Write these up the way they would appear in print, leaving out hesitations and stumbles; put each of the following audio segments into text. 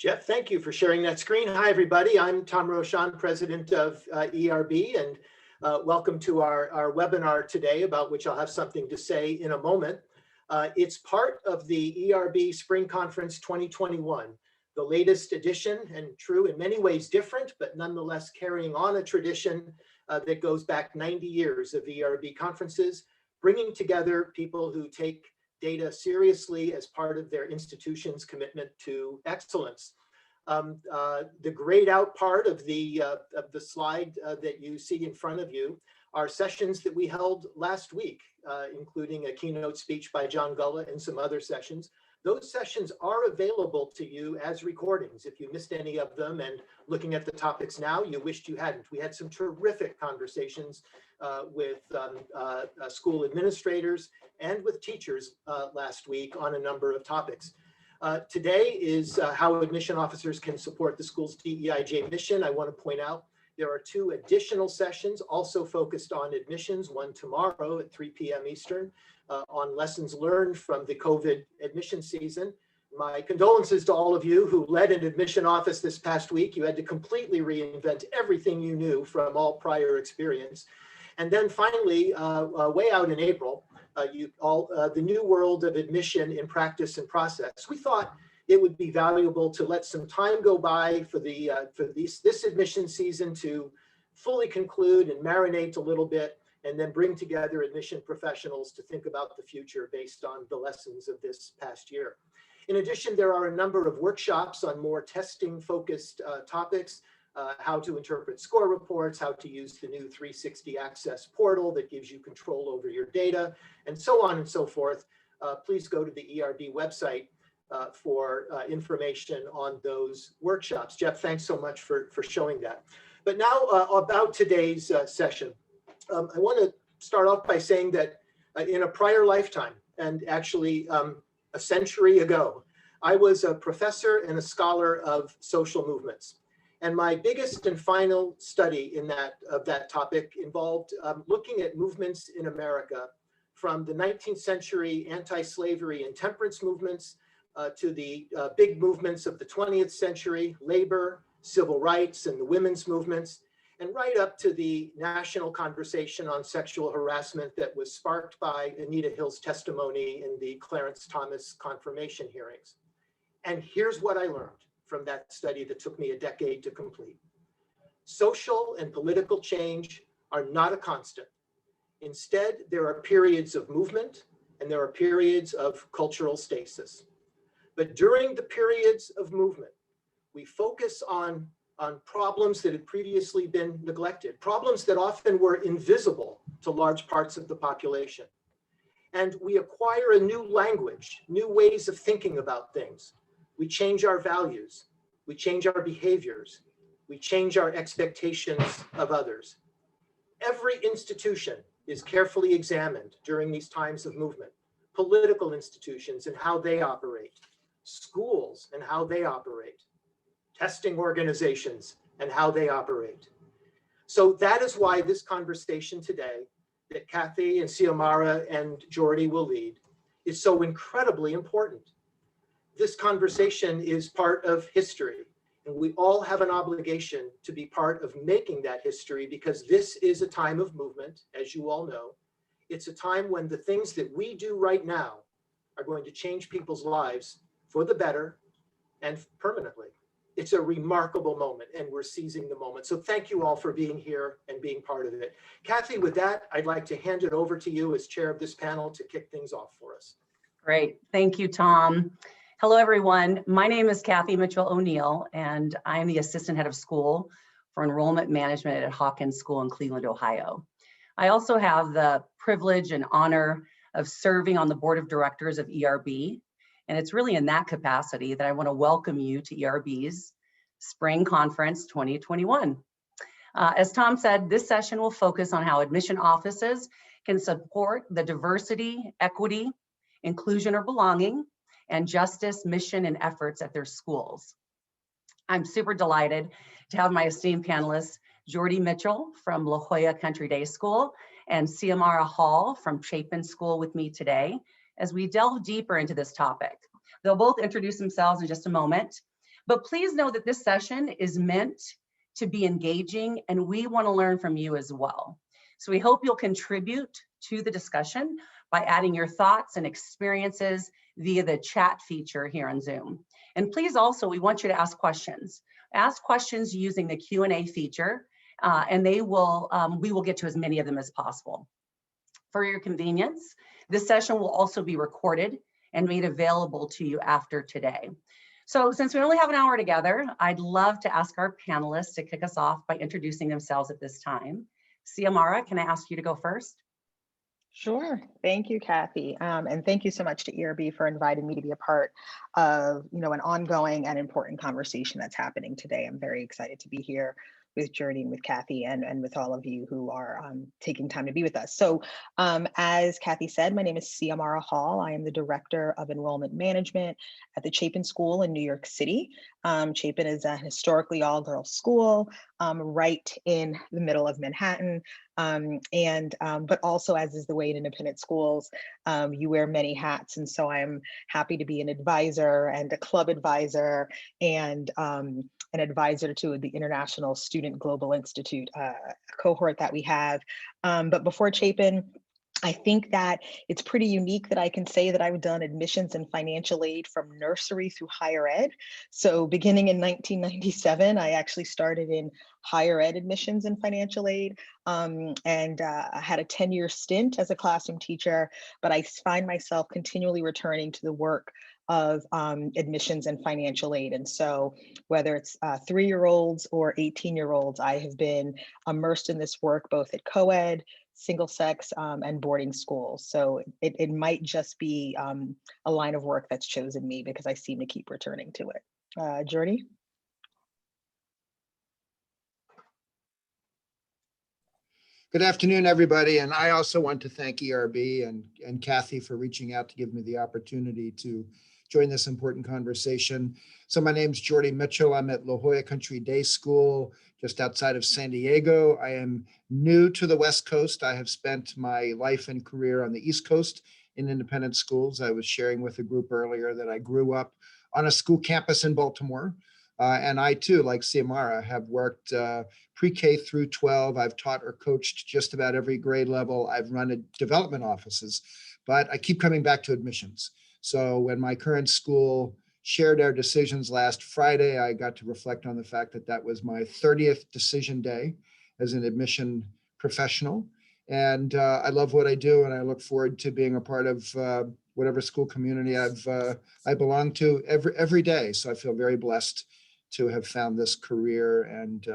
Jeff, thank you for sharing that screen. Hi, everybody. I'm Tom Rochon, president of ERB, and welcome to our webinar today, about which I'll have something to say in a moment. It's part of the ERB Spring Conference 2021, the latest edition, and true in many ways different, but nonetheless carrying on a tradition that goes back 90 years of ERB conferences, bringing together people who take data seriously as part of their institution's commitment to excellence. The grayed out part of the slide that you see in front of you are sessions that we held last week, including a keynote speech by John Jolla and some other sessions. Those sessions are available to you as recordings. If you missed any of them and looking at the topics now, you wished you hadn't. We had some terrific conversations with school administrators and with teachers last week on a number of topics. Today is how admission officers can support the school's DEIJ mission. I want to point out there are 2 additional sessions also focused on admissions, one tomorrow at 3 p.m. Eastern on lessons learned from the COVID admission season. My condolences to all of you who led an admission office this past week. You had to completely reinvent everything you knew from all prior experience. And then finally, way out in April, the new world of admission in practice and process. We thought it would be valuable to let some time go by for this admission season to fully conclude and marinate a little bit, and then bring together admission professionals to think about the future based on the lessons of this past year. In addition, there are a number of workshops on more testing focused topics. How to interpret score reports, how to use the new 360 access portal that gives you control over your data, and so on and so forth. Please go to the ERB website for information on those workshops. Jeff, thanks so much for showing that. But now about today's session. I want to start off by saying that in a prior lifetime, and actually a century ago, I was a professor and a scholar of social movements. And my biggest and final study of that topic involved looking at movements in America from the 19th century anti-slavery and temperance movements to the big movements of the 20th century, labor, civil rights, and the women's movements, and right up to the national conversation on sexual harassment that was sparked by Anita Hill's testimony in the Clarence Thomas confirmation hearings. And here's what I learned from that study that took me a decade to complete. Social and political change are not a constant. Instead, there are periods of movement and there are periods of cultural stasis. But during the periods of movement, we focus on problems that had previously been neglected, problems that often were invisible to large parts of the population. And we acquire a new language, new ways of thinking about things. We change our values, we change our behaviors, we change our expectations of others. Every institution is carefully examined during these times of movement. Political institutions and how they operate, schools and how they operate, testing organizations and how they operate. So that is why this conversation today that Kathy and Xiomara and Geordie will lead is so incredibly important. This conversation is part of history, and we all have an obligation to be part of making that history, because this is a time of movement, as you all know. It's a time when the things that we do right now are going to change people's lives for the better and permanently. It's a remarkable moment, and we're seizing the moment. So thank you all for being here and being part of it. Kathy, with that, I'd like to hand it over to you as chair of this panel to kick things off for us. Great, thank you, Tom. Hello, everyone. My name is Kathy Mitchell-O'Neill, and I'm the assistant head of school for enrollment management at Hawken School in Cleveland, Ohio. I also have the privilege and honor of serving on the board of directors of ERB, and it's really in that capacity that I want to welcome you to ERB's Spring Conference 2021. As Tom said, this session will focus on how admission offices can support the diversity, equity, inclusion or belonging, and justice mission and efforts at their schools. I'm super delighted to have my esteemed panelists, Geordie Mitchell from La Jolla Country Day School and Xiomara Hall from Chapin School with me today as we delve deeper into this topic. They'll both introduce themselves in just a moment, But please know that this session is meant to be engaging, and we want to learn from you as well. So we hope you'll contribute to the discussion by adding your thoughts and experiences via the chat feature here on Zoom. And please also, we want you to ask questions. Ask questions using the Q&A feature, and we will get to as many of them as possible. For your convenience, this session will also be recorded and made available to you after today. So since we only have an hour together, I'd love to ask our panelists to kick us off by introducing themselves at this time. Xiomara, can I ask you to go first? Sure. Thank you, Kathy. And thank you so much to ERB for inviting me to be a part of, an ongoing and important conversation that's happening today. I'm very excited to be here with Geordie and with Kathy and with all of you who are taking time to be with us. So as Kathy said, my name is Xiomara Hall. I am the Director of Enrollment Management at the Chapin School in New York City. Chapin is a historically all-girls school right in the middle of Manhattan. But also, as is the way in independent schools, you wear many hats. And so I'm happy to be an advisor and a club advisor and an advisor to the International Student Global Institute cohort that we have. But before Chapin, I think that it's pretty unique that I can say that I've done admissions and financial aid from nursery through higher ed. So beginning in 1997, I actually started in higher ed admissions and financial aid. I had a 10-year stint as a classroom teacher, but I find myself continually returning to the work of admissions and financial aid. And so whether it's 3-year-olds or 18-year-olds, I have been immersed in this work both at co-ed, single sex, and boarding schools. So it might just be a line of work that's chosen me because I seem to keep returning to it. Geordie? Good afternoon, everybody. And I also want to thank ERB and Kathy for reaching out to give me the opportunity to join this important conversation. So my name's Geordie Mitchell. I'm at La Jolla Country Day School, just outside of San Diego. I am new to the West Coast. I have spent my life and career on the East Coast in independent schools. I was sharing with a group earlier that I grew up on a school campus in Baltimore. And I too, like Xiomara, have worked pre-K through 12. I've taught or coached just about every grade level. I've run development offices, but I keep coming back to admissions. So when my current school shared our decisions last Friday, I got to reflect on the fact that that was my 30th decision day as an admission professional. And I love what I do, and I look forward to being a part of whatever school community I belong to every day. So I feel very blessed to have found this career and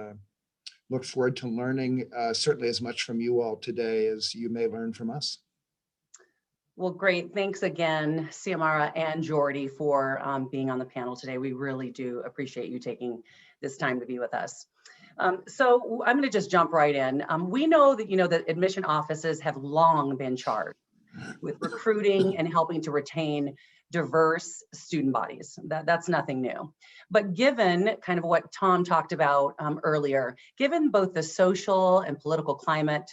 look forward to learning certainly as much from you all today as you may learn from us. Well, great. Thanks again, Xiomara and Geordie, for being on the panel today. We really do appreciate you taking this time to be with us. So I'm going to just jump right in. We know that, that admission offices have long been charged with recruiting and helping to retain diverse student bodies. That's nothing new. But given kind of what Tom talked about earlier, given both the social and political climate,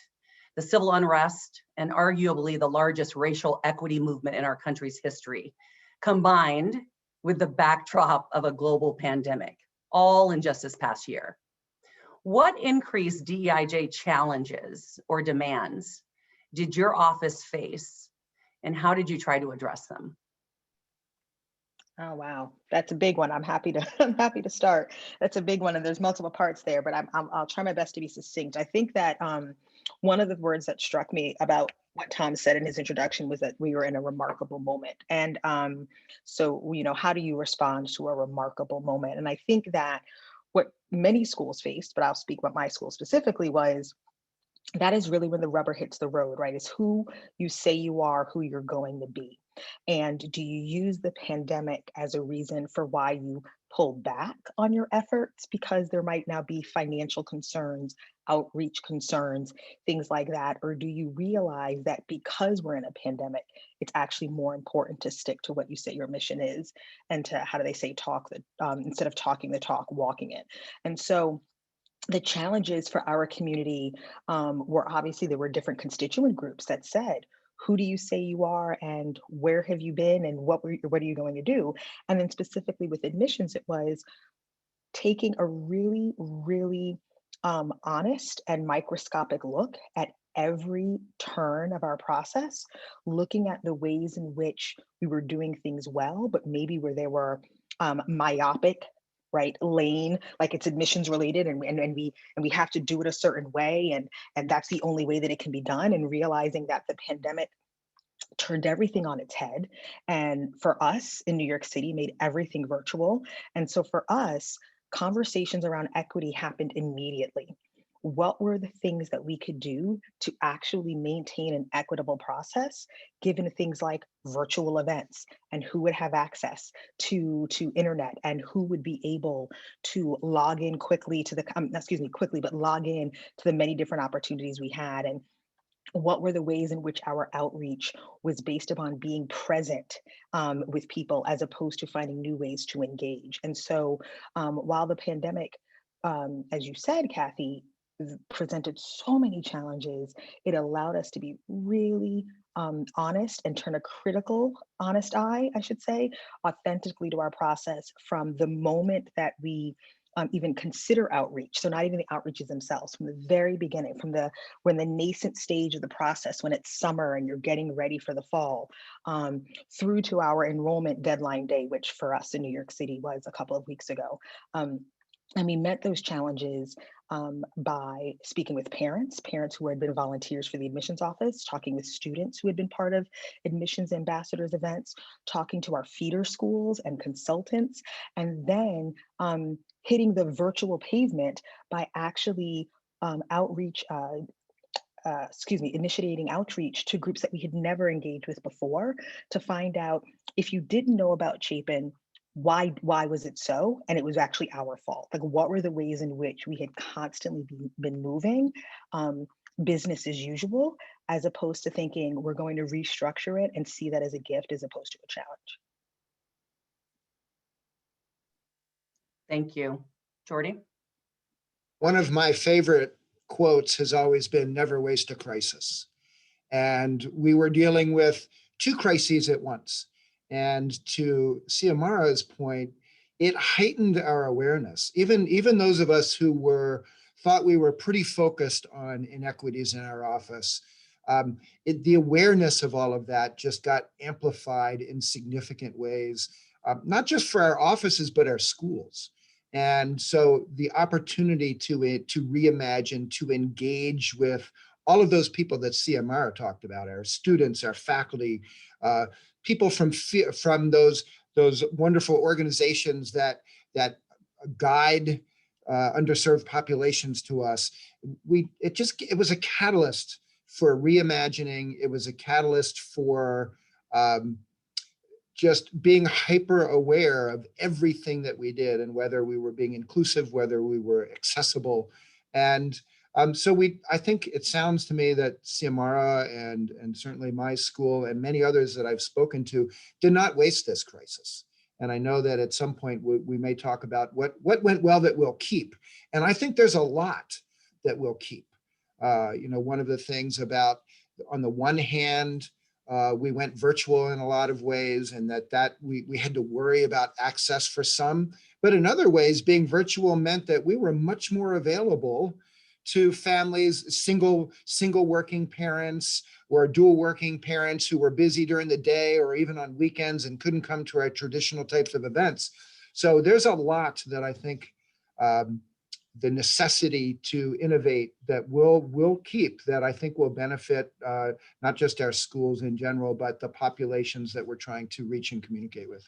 the civil unrest, and arguably the largest racial equity movement in our country's history, combined with the backdrop of a global pandemic, all in just this past year. What increased DEIJ challenges or demands did your office face, and how did you try to address them? Oh, wow. That's a big one. I'm happy to start. That's a big one. And there's multiple parts there, but I'll try my best to be succinct. I think that one of the words that struck me about what Tom said in his introduction was that we were in a remarkable moment. And so, how do you respond to a remarkable moment? And I think that what many schools faced, but I'll speak about my school specifically, was that is really when the rubber hits the road, right? It's who you say you are, who you're going to be. And do you use the pandemic as a reason for why you pull back on your efforts because there might now be financial concerns, outreach concerns, things like that? Or do you realize that because we're in a pandemic, it's actually more important to stick to what you say your mission is and to, how do they say, instead of talking the talk, walking it. And so the challenges for our community were obviously there were different constituent groups that said, who do you say you are and where have you been and what are you going to do? And then specifically with admissions, it was taking a really, really honest and microscopic look at every turn of our process, looking at the ways in which we were doing things well, but maybe where there were myopic, right, lane, like it's admissions related, and we have to do it a certain way, and that's the only way that it can be done, and realizing that the pandemic turned everything on its head, and for us in New York City made everything virtual. And so for us, conversations around equity happened immediately. What were the things that we could do to actually maintain an equitable process, given things like virtual events and who would have access to internet and who would be able to log in quickly to the, quickly, but log in to the many different opportunities we had, and what were the ways in which our outreach was based upon being present with people as opposed to finding new ways to engage. And so while the pandemic, as you said, Kathy, presented so many challenges, it allowed us to be really honest and turn a critical, honest eye, I should say, authentically to our process from the moment that we even consider outreach. So not even the outreaches themselves, from the very beginning, when the nascent stage of the process, when it's summer and you're getting ready for the fall, through to our enrollment deadline day, which for us in New York City was a couple of weeks ago. And we met those challenges by speaking with parents who had been volunteers for the admissions office, talking with students who had been part of admissions ambassadors events, talking to our feeder schools and consultants, and then hitting the virtual pavement by actually initiating outreach to groups that we had never engaged with before, to find out if you didn't know about Chapin, why was it so? And it was actually our fault. Like, what were the ways in which we had constantly been moving business as usual, as opposed to thinking we're going to restructure it and see that as a gift as opposed to a challenge. Thank you. Geordie? One of my favorite quotes has always been, "Never waste a crisis." And we were dealing with two crises at once. And to Xiomara's point, it heightened our awareness. Even those of us who thought we were pretty focused on inequities in our office, the awareness of all of that just got amplified in significant ways, not just for our offices, but our schools. And so the opportunity to reimagine, to engage with all of those people that Xiomara talked about, our students, our faculty, people from those wonderful organizations that guide underserved populations to us. It was a catalyst for reimagining. It was a catalyst for just being hyper aware of everything that we did, and whether we were being inclusive, whether we were accessible. And so I think it sounds to me that Xiomara and certainly my school and many others that I've spoken to did not waste this crisis. And I know that at some point we may talk about what went well that we'll keep. And I think there's a lot that we'll keep. One of the things about, on the one hand, we went virtual in a lot of ways, and that we had to worry about access for some. But in other ways, being virtual meant that we were much more available to families, single working parents or dual working parents who were busy during the day or even on weekends and couldn't come to our traditional types of events. So there's a lot that I think the necessity to innovate that we'll keep, that I think will benefit not just our schools in general, but the populations that we're trying to reach and communicate with.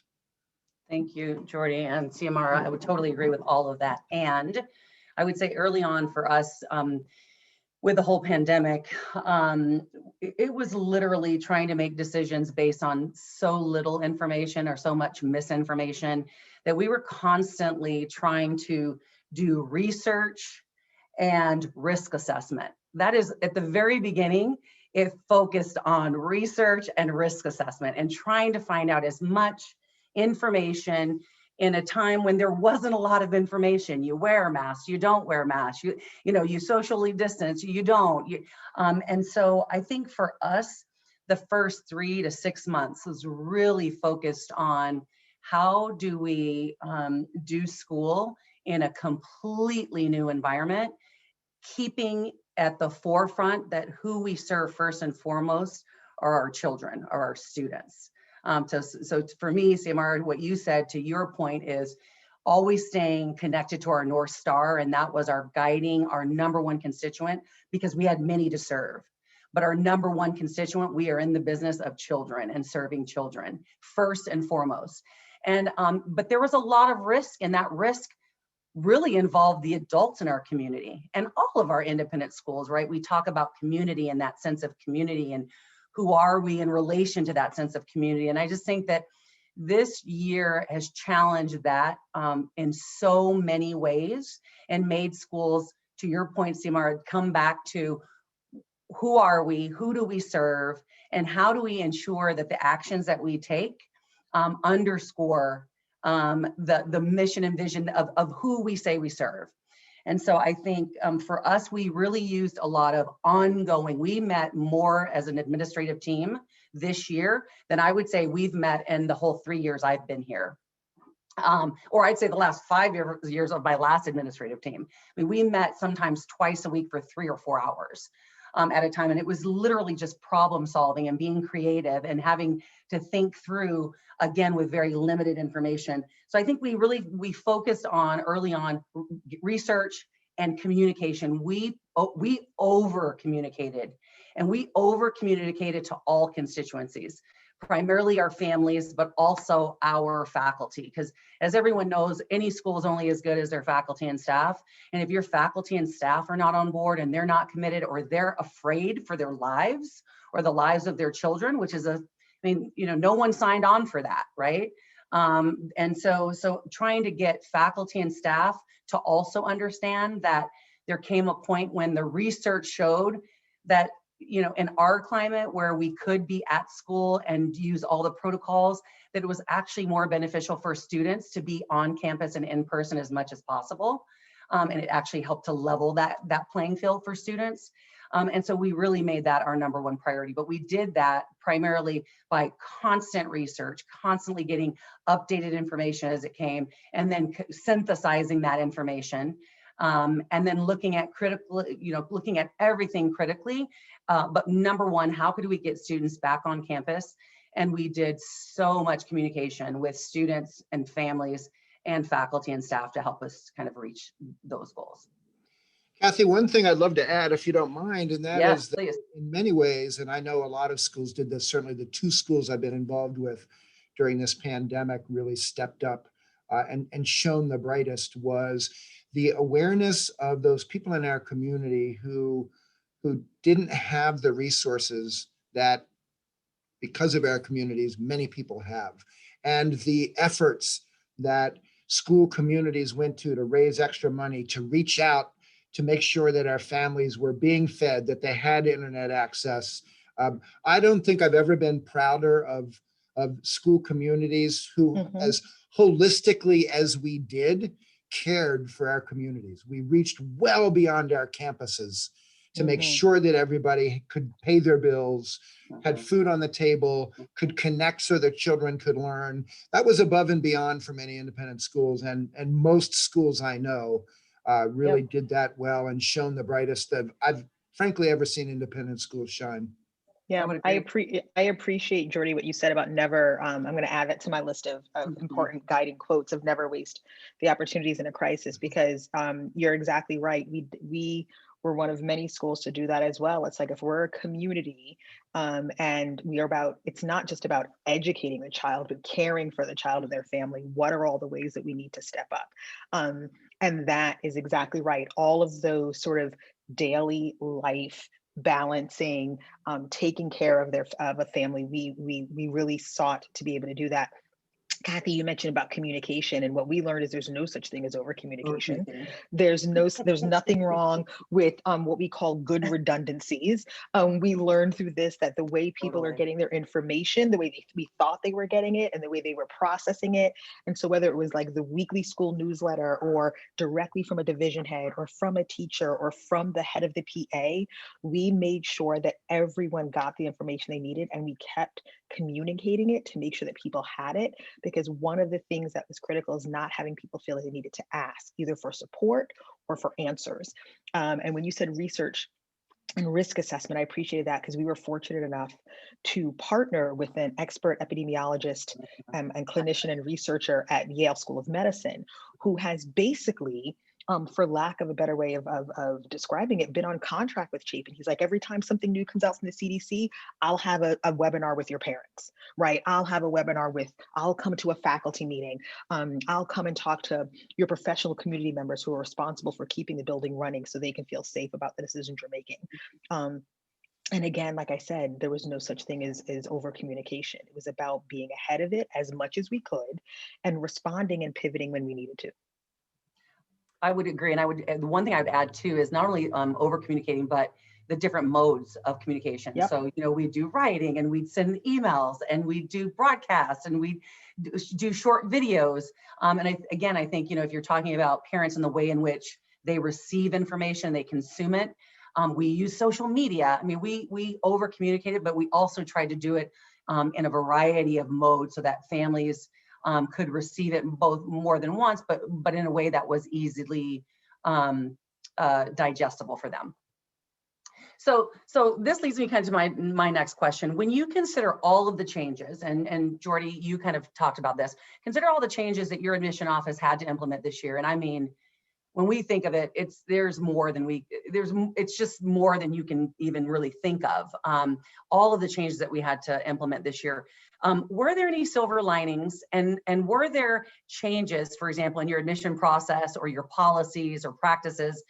Thank you, Geordie and Xiomara. I would totally agree with all of that. And I would say early on for us, with the whole pandemic, it was literally trying to make decisions based on so little information or so much misinformation that we were constantly trying to do research and risk assessment. That is, at the very beginning, it focused on research and risk assessment and trying to find out as much information in a time when there wasn't a lot of information. You wear masks, you don't wear masks, you socially distance, you don't. And so I think for us, the first 3 to 6 months was really focused on how do we do school in a completely new environment, keeping at the forefront that who we serve first and foremost are our children, are our students. So for me, Xiomara, what you said to your point is always staying connected to our North Star, and that was our guiding, our number one constituent, because we had many to serve. But our number one constituent, we are in the business of children and serving children first and foremost. And but there was a lot of risk, and that risk really involved the adults in our community and all of our independent schools, right? We talk about community and that sense of community and who are we in relation to that sense of community. And I just think that this year has challenged that in so many ways and made schools, to your point, Xiomara, come back to who are we, who do we serve, and how do we ensure that the actions that we take underscore the mission and vision of who we say we serve. And so I think for us, we really used a lot of ongoing, we met more as an administrative team this year than I would say we've met in the whole 3 years I've been here. Or I'd say the last 5 years of my last administrative team. I mean, we met sometimes twice a week for 3 or 4 hours at a time. And it was literally just problem solving and being creative and having to think through, again, with very limited information. So I think we focused on early on research and communication. We over communicated, and we over communicated to all constituencies, primarily our families, but also our faculty. Because as everyone knows, any school is only as good as their faculty and staff. And if your faculty and staff are not on board and they're not committed, or they're afraid for their lives or the lives of their children, which is no one signed on for that, right? And so trying to get faculty and staff to also understand that there came a point when the research showed that, in our climate where we could be at school and use all the protocols, that it was actually more beneficial for students to be on campus and in person as much as possible. And it actually helped to level that playing field for students. And so we really made that our number one priority. But we did that primarily by constant research, constantly getting updated information as it came, and then synthesizing that information. And then looking at looking at everything critically. But number one, how could we get students back on campus? And we did so much communication with students and families and faculty and staff to help us kind of reach those goals. Kathy, one thing I'd love to add, if you don't mind, and that Yes, is that please. in many ways, and I know a lot of schools did this, certainly the 2 schools I've been involved with during this pandemic really stepped up and shone the brightest, was the awareness of those people in our community who didn't have the resources that, because of our communities, many people have, and the efforts that school communities went to raise extra money, to reach out, to make sure that our families were being fed, that they had internet access. I don't think I've ever been prouder of school communities who, as holistically as we did, cared for our communities. We reached well beyond our campuses to make sure that everybody could pay their bills, had food on the table, could connect so their children could learn. That was above and beyond for many independent schools, and most schools I know really did that well and shone the brightest that I've frankly ever seen independent schools shine. Yeah, I appreciate, Geordie, what you said about never, I'm going to add that to my list of important guiding quotes of never waste the opportunities in a crisis, because you're exactly right. We were one of many schools to do that as well. It's like, if we're a community and we are about, it's not just about educating the child, but caring for the child and their family. What are all the ways that we need to step up? And that is exactly right. All of those sort of daily life balancing, taking care of a family, we really sought to be able to do that. Kathy, you mentioned about communication, and what we learned is there's no such thing as over communication. Overcommunicating. There's nothing wrong with what we call good redundancies. We learned through this that the way people are Totally. getting their information, the way we thought they were getting it, and the way they were processing it. And so whether it was like the weekly school newsletter, or directly from a division head, or from a teacher, or from the head of the PA, we made sure that everyone got the information they needed, and we kept communicating it to make sure that people had it. Because one of the things that was critical is not having people feel like they needed to ask either for support or for answers. And when you said research and risk assessment, I appreciated that, because we were fortunate enough to partner with an expert epidemiologist and clinician and researcher at Yale School of Medicine, who has basically, for lack of a better way of describing it, been on contract with Chapin. He's like, every time something new comes out from the CDC, I'll have a webinar with your parents, right? I'll have a webinar I'll come to a faculty meeting. I'll come and talk to your professional community members who are responsible for keeping the building running so they can feel safe about the decisions you're making. And again, like I said, there was no such thing as over communication. It was about being ahead of it as much as we could and responding and pivoting when we needed to. I would agree. And the one thing I would add too is not only over communicating, but the different modes of communication. Yep. So, we do writing, and we'd send emails, and we do broadcasts, and we do short videos. And I think, if you're talking about parents and the way in which they receive information, they consume it, we use social media. I mean, we over communicated, but we also tried to do it in a variety of modes so that families could receive it both more than once, but in a way that was easily digestible for them. So this leads me kind of to my next question. When you consider all of the changes, and Geordie, you kind of talked about this, consider all the changes that your admission office had to implement this year. And I mean, when we think of it, it's just more than you can even really think of. All of the changes that we had to implement this year. Were there any silver linings, and were there changes, for example, in your admission process or your policies or practices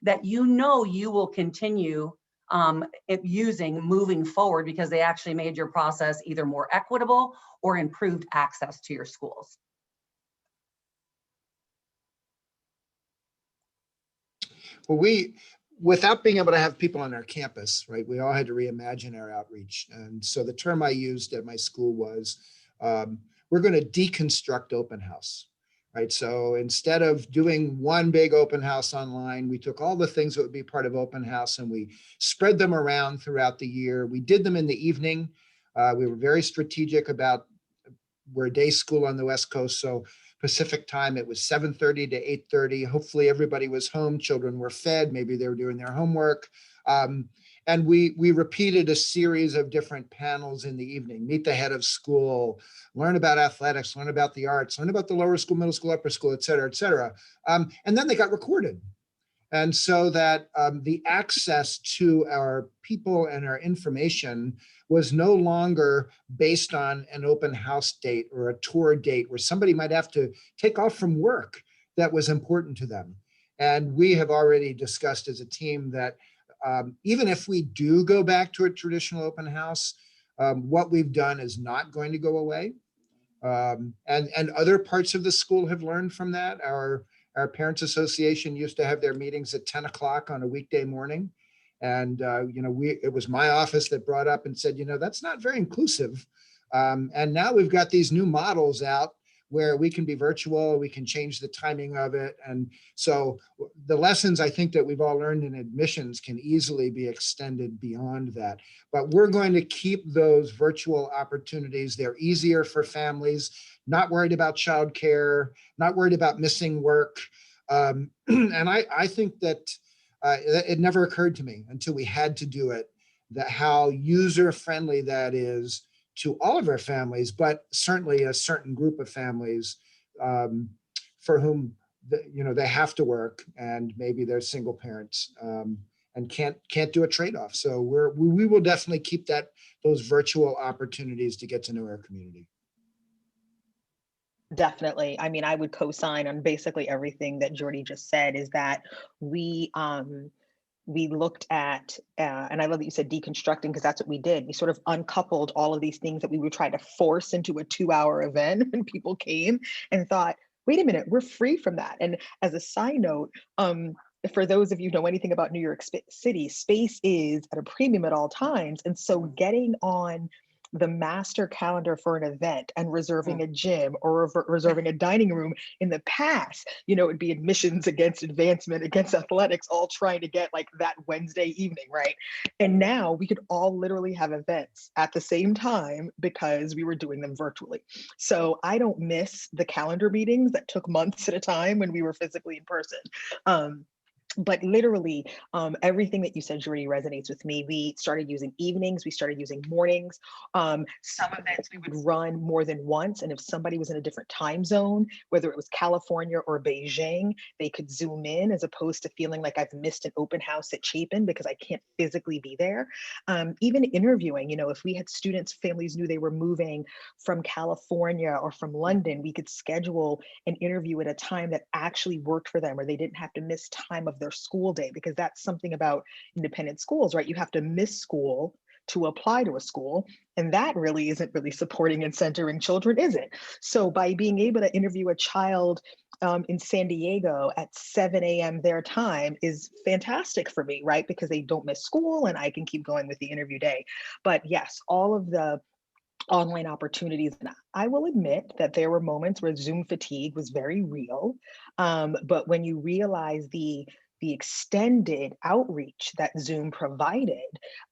that you will continue using moving forward because they actually made your process either more equitable or improved access to your schools? Well, without being able to have people on our campus, right, we all had to reimagine our outreach. And so the term I used at my school was, we're going to deconstruct open house, right? So instead of doing one big open house online, we took all the things that would be part of open house and we spread them around throughout the year. We did them in the evening. We were very strategic about, we're a day school on the West Coast, so Pacific time, it was 7:30 to 8:30. Hopefully everybody was home, children were fed, maybe they were doing their homework. And we repeated a series of different panels in the evening, meet the head of school, learn about athletics, learn about the arts, learn about the lower school, middle school, upper school, et cetera, et cetera. And then they got recorded. And so that the access to our people and our information was no longer based on an open house date or a tour date where somebody might have to take off from work that was important to them. And we have already discussed as a team that even if we do go back to a traditional open house, what we've done is not going to go away. And other parts of the school have learned from that. Our Parents Association used to have their meetings at 10 o'clock on a weekday morning. And, it was my office that brought up and said, that's not very inclusive. And now we've got these new models out where we can be virtual, we can change the timing of it. And so the lessons I think that we've all learned in admissions can easily be extended beyond that. But we're going to keep those virtual opportunities. They're easier for families, not worried about childcare, not worried about missing work. And I think that it never occurred to me until we had to do it, that how user-friendly that is to all of our families, but certainly a certain group of families for whom they have to work and maybe they're single parents and can't do a trade-off. So we will definitely keep those virtual opportunities to get to know our community. Definitely. I mean, I would co-sign on basically everything that Geordie just said, is that we we looked at, and I love that you said deconstructing, because that's what we did. We sort of uncoupled all of these things that we were trying to force into a 2-hour event when people came, and thought, wait a minute, we're free from that. And as a side note, for those of you who know anything about New York City, space is at a premium at all times. And so getting on the master calendar for an event and reserving a gym or reserving a dining room in the past, it would be admissions against advancement, against athletics, all trying to get like that Wednesday evening, right? And now we could all literally have events at the same time because we were doing them virtually. So I don't miss the calendar meetings that took months at a time when we were physically in person. But literally, everything that you said, Geordie, resonates with me. We started using evenings, we started using mornings. Some events we would run more than once, and if somebody was in a different time zone, whether it was California or Beijing, they could Zoom in, as opposed to feeling like I've missed an open house at Chapin because I can't physically be there. Even interviewing, if we had students, families knew they were moving from California or from London, we could schedule an interview at a time that actually worked for them, or they didn't have to miss time of their school day, because that's something about independent schools, right? You have to miss school to apply to a school, and that really isn't really supporting and centering children, is it? So by being able to interview a child in San Diego at 7 a.m. their time is fantastic for me, right? Because they don't miss school and I can keep going with the interview day. But yes, all of the online opportunities. And I will admit that there were moments where Zoom fatigue was very real. But when you realize the extended outreach that Zoom provided,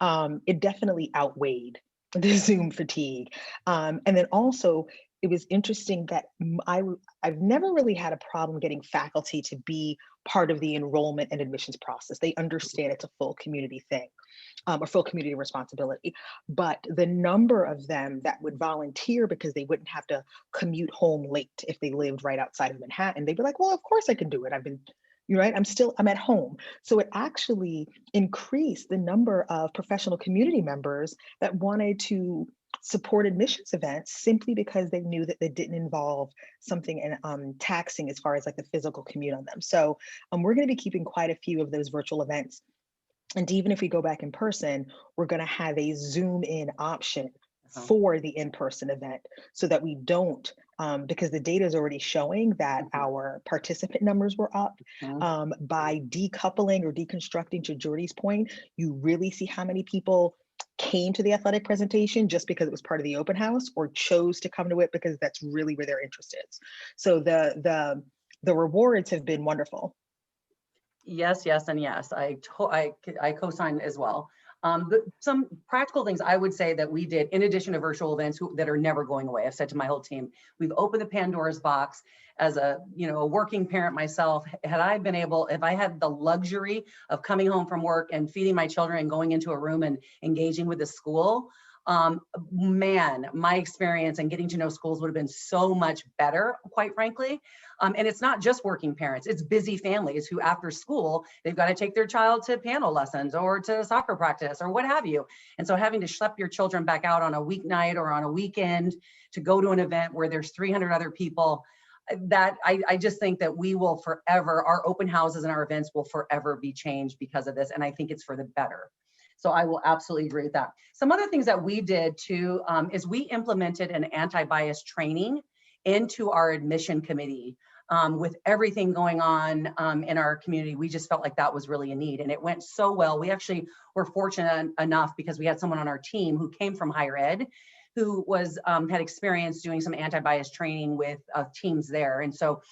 it definitely outweighed the Zoom fatigue. And then also, it was interesting that I've never really had a problem getting faculty to be part of the enrollment and admissions process. They understand it's a full community thing. Or full community responsibility. But the number of them that would volunteer because they wouldn't have to commute home late if they lived right outside of Manhattan, they'd be like, well, of course I can do it. You're right, I'm at home. So it actually increased the number of professional community members that wanted to support admissions events simply because they knew that they didn't involve something taxing as far as like the physical commute on them. So we're going to be keeping quite a few of those virtual events. And even if we go back in person, we're going to have a Zoom in option for the in-person event, so that we don't, because the data is already showing that our participant numbers were up. By decoupling or deconstructing, to Geordie's point, you really see how many people came to the athletic presentation just because it was part of the open house, or chose to come to it because that's really where their interest is. So the rewards have been wonderful. Yes, yes, and yes. I co-sign as well. Some practical things I would say that we did, in addition to virtual events that are never going away. I've said to my whole team, we've opened the Pandora's box. As a working parent myself, if I had the luxury of coming home from work and feeding my children and going into a room and engaging with the school, man, my experience and getting to know schools would have been so much better, quite frankly. And it's not just working parents, it's busy families who after school, they've got to take their child to piano lessons or to soccer practice or what have you. And so having to schlep your children back out on a weeknight or on a weekend to go to an event where there's 300 other people, that I just think that we will forever, our open houses and our events will forever be changed because of this. And I think it's for the better. So I will absolutely agree with that. Some other things that we did too is we implemented an anti-bias training into our admission committee. With everything going on in our community, we just felt like that was really a need, and it went so well. We actually were fortunate enough because we had someone on our team who came from higher ed, who was had experience doing some anti-bias training with teams there, and so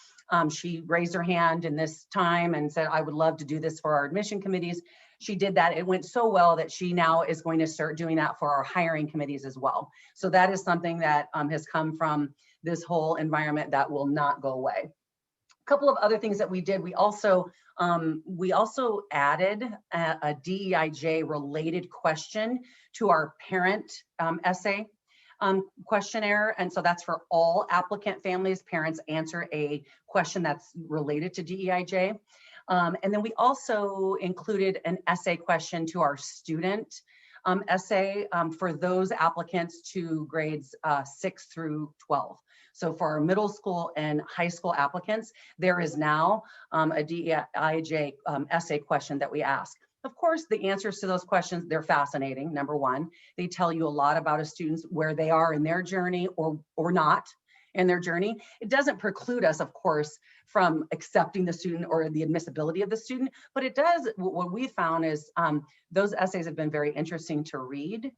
she raised her hand in this time and said, I would love to do this for our admission committees. She did that. It went so well that she now is going to start doing that for our hiring committees as well. So that is something that has come from this whole environment that will not go away. A couple of other things that we did, we also added a DEIJ related question to our parent essay questionnaire. And so that's for all applicant families. Parents answer a question that's related to DEIJ. And then we also included an essay question to our student essay for those applicants to grades 6 through 12. So for our middle school and high school applicants, there is now a DEIJ essay question that we ask. Of course, the answers to those questions, they're fascinating, number one. They tell you a lot about a student's where they are in their journey or not in their journey. It doesn't preclude us, of course, from accepting the student or the admissibility of the student, but it does, what we found is those essays have been very interesting to read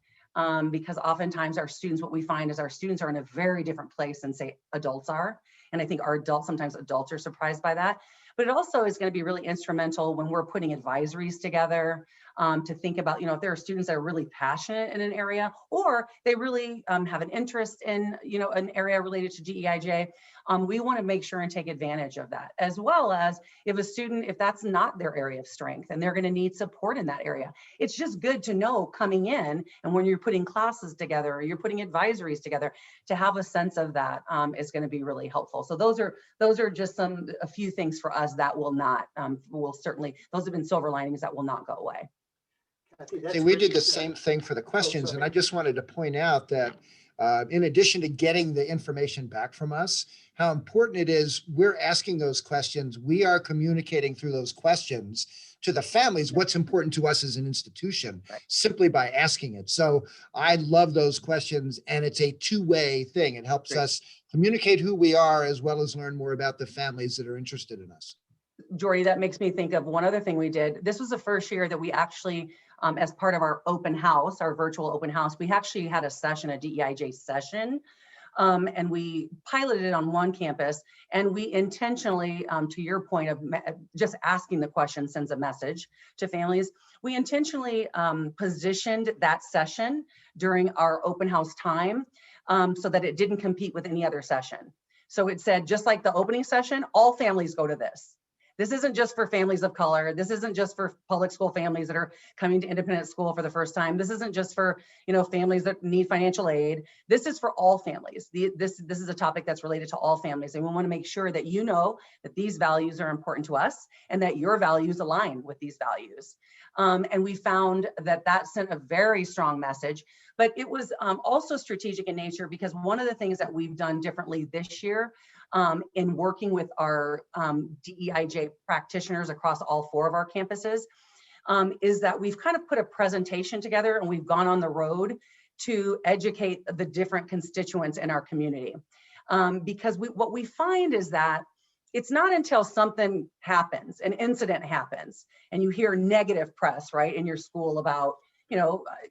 because oftentimes our students, what we find is our students are in a very different place than say adults are. And I think sometimes adults are surprised by that. But it also is going to be really instrumental when we're putting advisories together to think about, if there are students that are really passionate in an area or they really have an interest in, an area related to DEIJ, we want to make sure and take advantage of that, as well as if that's not their area of strength and they're going to need support in that area. It's just good to know coming in, and when you're putting classes together or you're putting advisories together, to have a sense of that is going to be really helpful. So those are just a few things for us that will not, those have been silver linings that will not go away. See, we did the same thing for the questions, and I just wanted to point out that in addition to getting the information back from us, how important it is we're asking those questions. We are communicating through those questions to the families what's important to us as an institution, simply by asking it. So I love those questions, and it's a two-way thing. It helps us communicate who we are as well as learn more about the families that are interested in us. Geordie, that makes me think of one other thing we did. This was the first year that we actually, as part of our open house, our virtual open house, we actually had a DEIJ session, and we piloted it on one campus. And we intentionally, to your point of just asking the question sends a message to families, we intentionally positioned that session during our open house time so that it didn't compete with any other session. So it said, just like the opening session, all families go to this. This isn't just for families of color. This isn't just for public school families that are coming to independent school for the first time. This isn't just for, families that need financial aid. This is for all families. This is a topic that's related to all families. And we want to make sure that you know that these values are important to us and that your values align with these values. And we found that sent a very strong message, but it was also strategic in nature because one of the things that we've done differently this year in working with our DEIJ practitioners across all 4 of our campuses is that we've kind of put a presentation together and we've gone on the road to educate the different constituents in our community. Because what we find is that it's not until something happens, an incident happens, and you hear negative press, right, in your school about,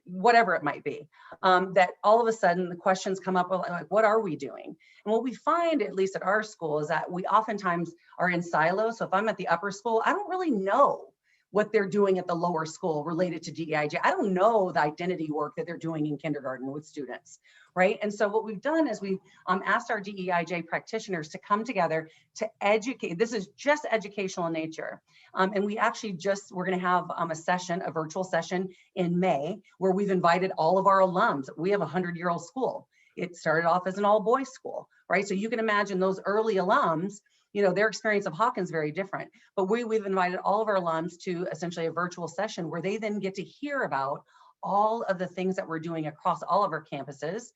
whatever it might be, that all of a sudden the questions come up like, what are we doing? And what we find, at least at our school, is that we oftentimes are in silos. So if I'm at the upper school, I don't really know what they're doing at the lower school related to DEIJ. I don't know the identity work that they're doing in kindergarten with students, right? And so what we've done is we've asked our DEIJ practitioners to come together to educate. This is just educational in nature. And we actually we're gonna have a virtual session in May, where we've invited all of our alums. We have a 100-year-old school. It started off as an all-boys school, right? So you can imagine those early alums, their experience of Hawken is very different. But we've invited all of our alums to essentially a virtual session where they then get to hear about all of the things that we're doing across all of our campuses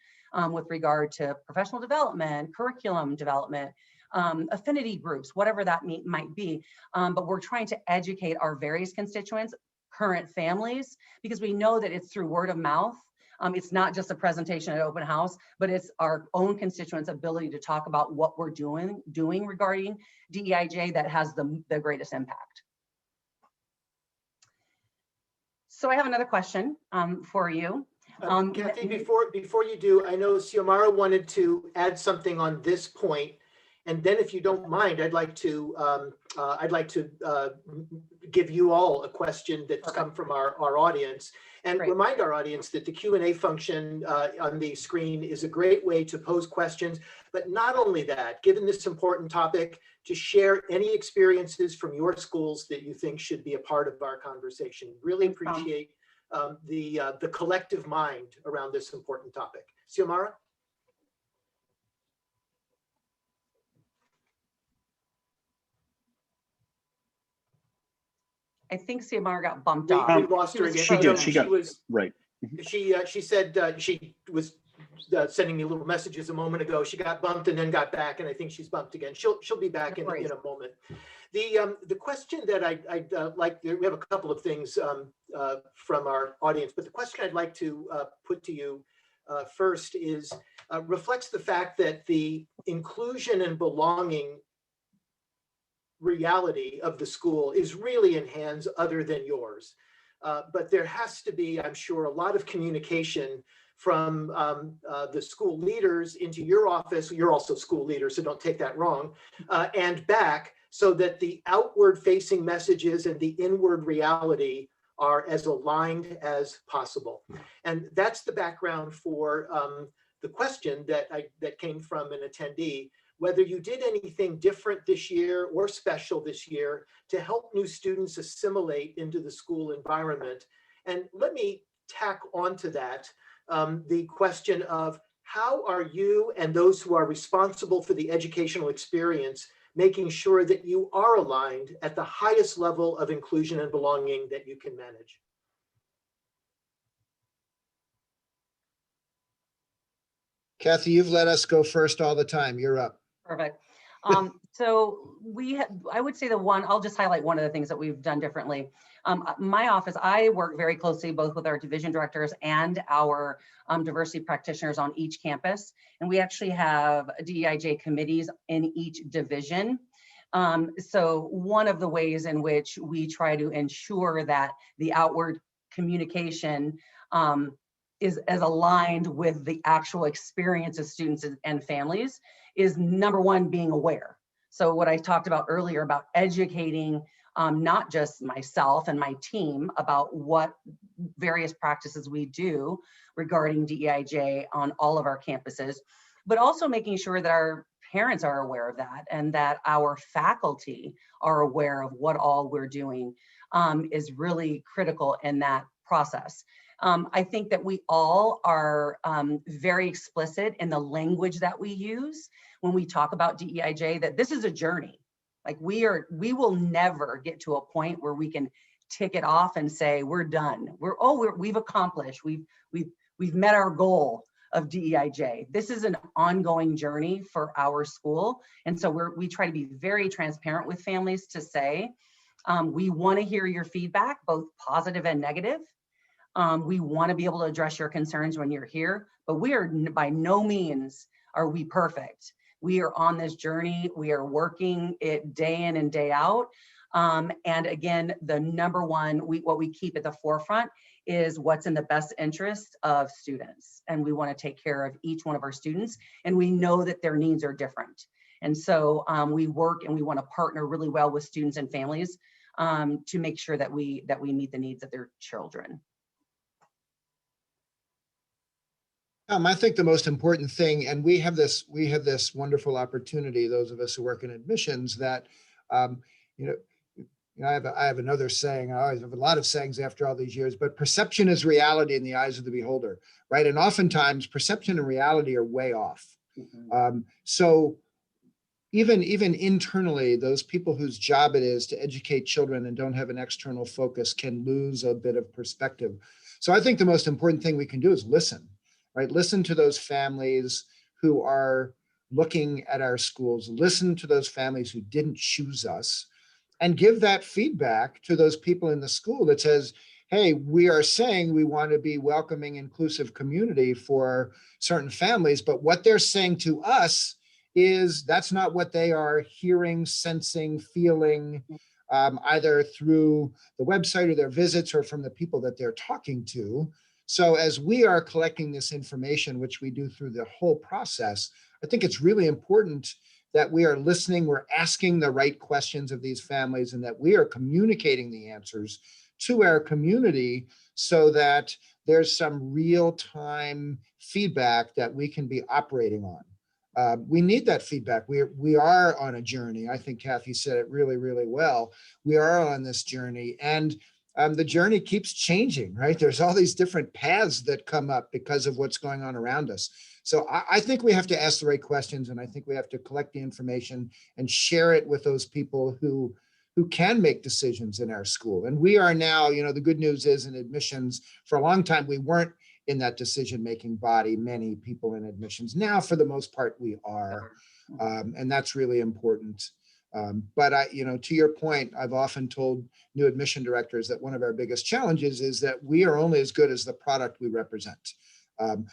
with regard to professional development, curriculum development, affinity groups, whatever that might be. But we're trying to educate our various constituents, current families, because we know that it's through word of mouth. It's not just a presentation at open house, but it's our own constituents' ability to talk about what we're doing regarding DEIJ that has the greatest impact. So I have another question for you. Kathy, before you do, I know Xiomara wanted to add something on this point, and then if you don't mind, I'd like to give you all a question that's come from our audience, and remind our audience that the Q&A function on the screen is a great way to pose questions. But not only that, given this important topic, to share any experiences from your schools that you think should be a part of our conversation. Really appreciate the collective mind around this important topic. Xiomara? I think Xiomara got bumped off. We lost her again. She did. She got right. She said she was sending me little messages a moment ago. She got bumped and then got back, and I think she's bumped again. She'll be back in a moment. The question that I'd like, we have a couple of things from our audience, but the question I'd like to put to you first is reflects the fact that the inclusion and belonging reality of the school is really in hands other than yours. But there has to be, I'm sure, a lot of communication from the school leaders into your office. You're also school leaders, so don't take that wrong, and back, so that the outward facing messages and the inward reality are as aligned as possible. And that's the background for the question that came from an attendee, whether you did anything different this year or special this year to help new students assimilate into the school environment. And let me tack onto that the question of how are you and those who are responsible for the educational experience making sure that you are aligned at the highest level of inclusion and belonging that you can manage? Kathy, you've let us go first all the time. You're up. Perfect. So I would say I'll just highlight one of the things that we've done differently. My office, I work very closely both with our division directors and our diversity practitioners on each campus. And we actually have DEIJ committees in each division. So one of the ways in which we try to ensure that the outward communication is as aligned with the actual experience of students and families is number one, being aware. So what I talked about earlier about educating not just myself and my team about what various practices we do regarding DEIJ on all of our campuses, but also making sure that our parents are aware of that and that our faculty are aware of what all we're doing is really critical in that process. I think that we all are very explicit in the language that we use when we talk about DEIJ, that this is a journey. Like we will never get to a point where we can tick it off and say we're done. We've accomplished. We've met our goal of DEIJ. This is an ongoing journey for our school, and so we try to be very transparent with families to say we want to hear your feedback, both positive and negative. We want to be able to address your concerns when you're here, but we are by no means are we perfect. We are on this journey. We are working it day in and day out. And again, the number one, what we keep at the forefront is what's in the best interest of students. And we want to take care of each one of our students. And we know that their needs are different. And so we work and we want to partner really well with students and families to make sure that we meet the needs of their children. I think the most important thing, and we have this wonderful opportunity, those of us who work in admissions, that I have another saying. I always have a lot of sayings after all these years, but perception is reality in the eyes of the beholder, right? And oftentimes perception and reality are way off. Mm-hmm. So even internally, those people whose job it is to educate children and don't have an external focus can lose a bit of perspective. So I think the most important thing we can do is listen. Right? Listen to those families who are looking at our schools, listen to those families who didn't choose us, and give that feedback to those people in the school that says, hey, we are saying we want to be welcoming, inclusive community for certain families, but what they're saying to us is that's not what they are hearing, sensing, feeling, either through the website or their visits or from the people that they're talking to. So as we are collecting this information, which we do through the whole process, I think it's really important that we are listening, we're asking the right questions of these families, and that we are communicating the answers to our community so that there's some real-time feedback that we can be operating on. We need that feedback. We are on a journey. I think Kathy said it really, really well. We are on this journey, and the journey keeps changing, right? There's all these different paths that come up because of what's going on around us. So I think we have to ask the right questions, and I think we have to collect the information and share it with those people who can make decisions in our school. And we are now, the good news is in admissions, for a long time, we weren't in that decision-making body, many people in admissions. Now, for the most part, we are, and that's really important. But to your point, I've often told new admission directors that one of our biggest challenges is that we are only as good as the product we represent.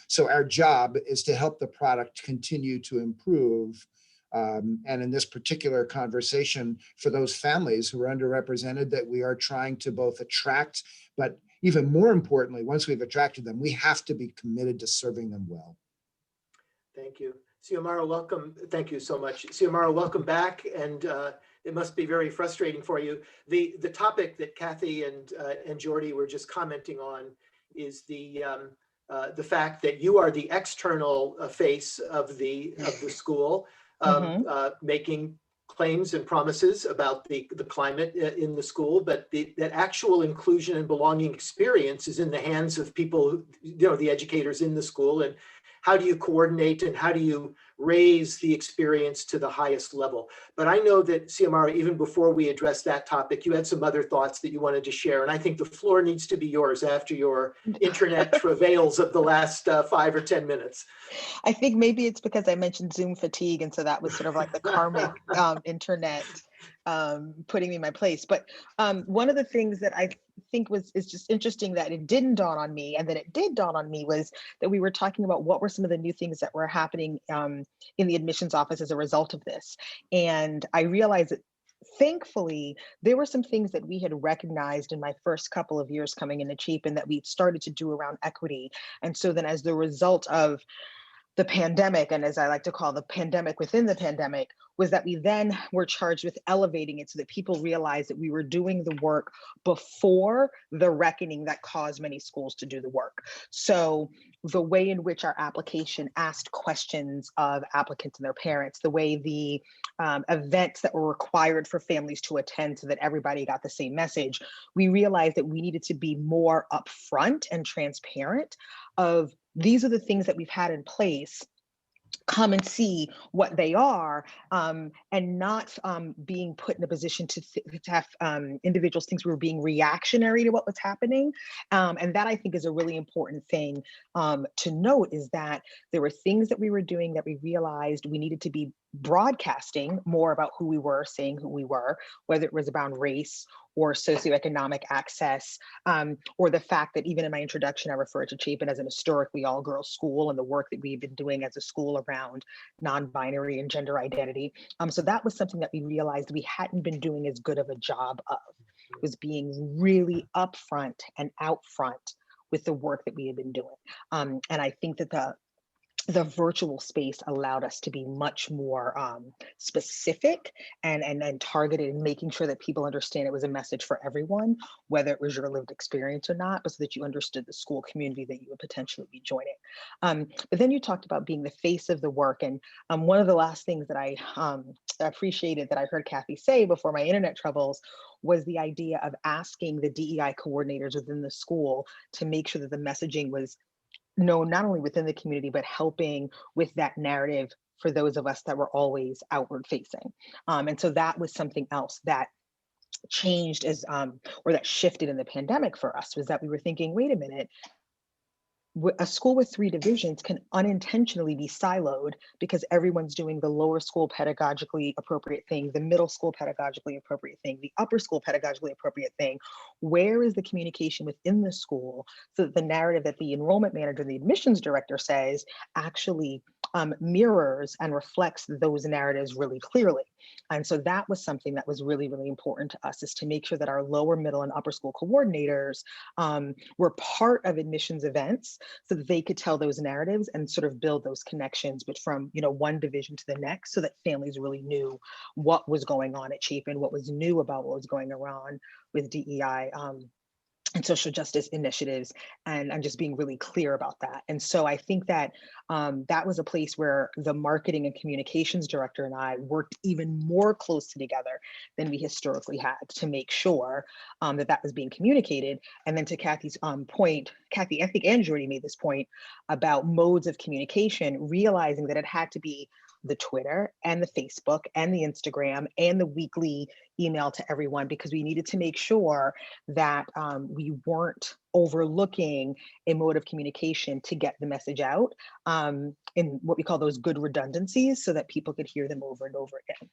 So our job is to help the product continue to improve. And in this particular conversation, for those families who are underrepresented, that we are trying to both attract, but even more importantly, once we've attracted them, we have to be committed to serving them well. Thank you. Xiomara, welcome. Thank you so much. Xiomara, welcome back. And it must be very frustrating for you. The topic that Kathy and Geordie were just commenting on is the fact that you are the external face of the school, making claims and promises about the climate in the school, but that actual inclusion and belonging experience is in the hands of people, the educators in the school. And how do you coordinate and how do you raise the experience to the highest level? But I know that, Xiomara, even before we address that topic, you had some other thoughts that you wanted to share. And I think the floor needs to be yours after your internet travails of the last 5 or 10 minutes. I think maybe it's because I mentioned Zoom fatigue. And so that was sort of like the karmic internet putting me in my place. But one of the things that I think is just interesting that it didn't dawn on me, and then it did dawn on me, was that we were talking about what were some of the new things that were happening in the admissions office as a result of this. And I realized that thankfully, there were some things that we had recognized in my first couple of years coming into Chapin that we started to do around equity. And so then as the result of the pandemic, and as I like to call the pandemic within the pandemic, was that we then were charged with elevating it so that people realized that we were doing the work before the reckoning that caused many schools to do the work. So the way in which our application asked questions of applicants and their parents, the way the events that were required for families to attend so that everybody got the same message, we realized that we needed to be more upfront and transparent of these are the things that we've had in place. Come and see what they are, and not being put in a position to have individuals think we were being reactionary to what was happening. And that I think is a really important thing to note, is that there were things that we were doing that we realized we needed to be broadcasting more about who we were, saying who we were, whether it was about race or socioeconomic access, or the fact that even in my introduction, I referred to Chapin as an historically all-girls school and the work that we've been doing as a school around non-binary and gender identity. So that was something that we realized we hadn't been doing as good of a job of, was being really upfront and out front with the work that we had been doing. And I think that the virtual space allowed us to be much more specific and targeted, and making sure that people understand it was a message for everyone, whether it was your lived experience or not, but so that you understood the school community that you would potentially be joining. But then you talked about being the face of the work. And one of the last things that I appreciated that I heard Kathy say before my internet troubles was the idea of asking the DEI coordinators within the school to make sure that the messaging was known not only within the community, but helping with that narrative for those of us that were always outward facing. And so that was something else that changed as, or that shifted in the pandemic for us, was that we were thinking, wait a minute, a school with 3 divisions can unintentionally be siloed because everyone's doing the lower school pedagogically appropriate thing, the middle school pedagogically appropriate thing, the upper school pedagogically appropriate thing. Where is the communication within the school so that the narrative that the enrollment manager and the admissions director says actually mirrors and reflects those narratives really clearly? And so that was something that was really, really important to us, is to make sure that our lower, middle, and upper school coordinators were part of admissions events so that they could tell those narratives and sort of build those connections, but from one division to the next, so that families really knew what was going on at Chapin, what was new about what was going around with DEI and social justice initiatives, and just being really clear about that. And so I think that that was a place where the marketing and communications director and I worked even more closely together than we historically had, to make sure that was being communicated. And then to Kathy's point, Kathy, I think, and Geordie made this point about modes of communication, realizing that it had to be the Twitter and the Facebook and the Instagram and the weekly email to everyone, because we needed to make sure that we weren't overlooking a mode of communication to get the message out in what we call those good redundancies, so that people could hear them over and over again.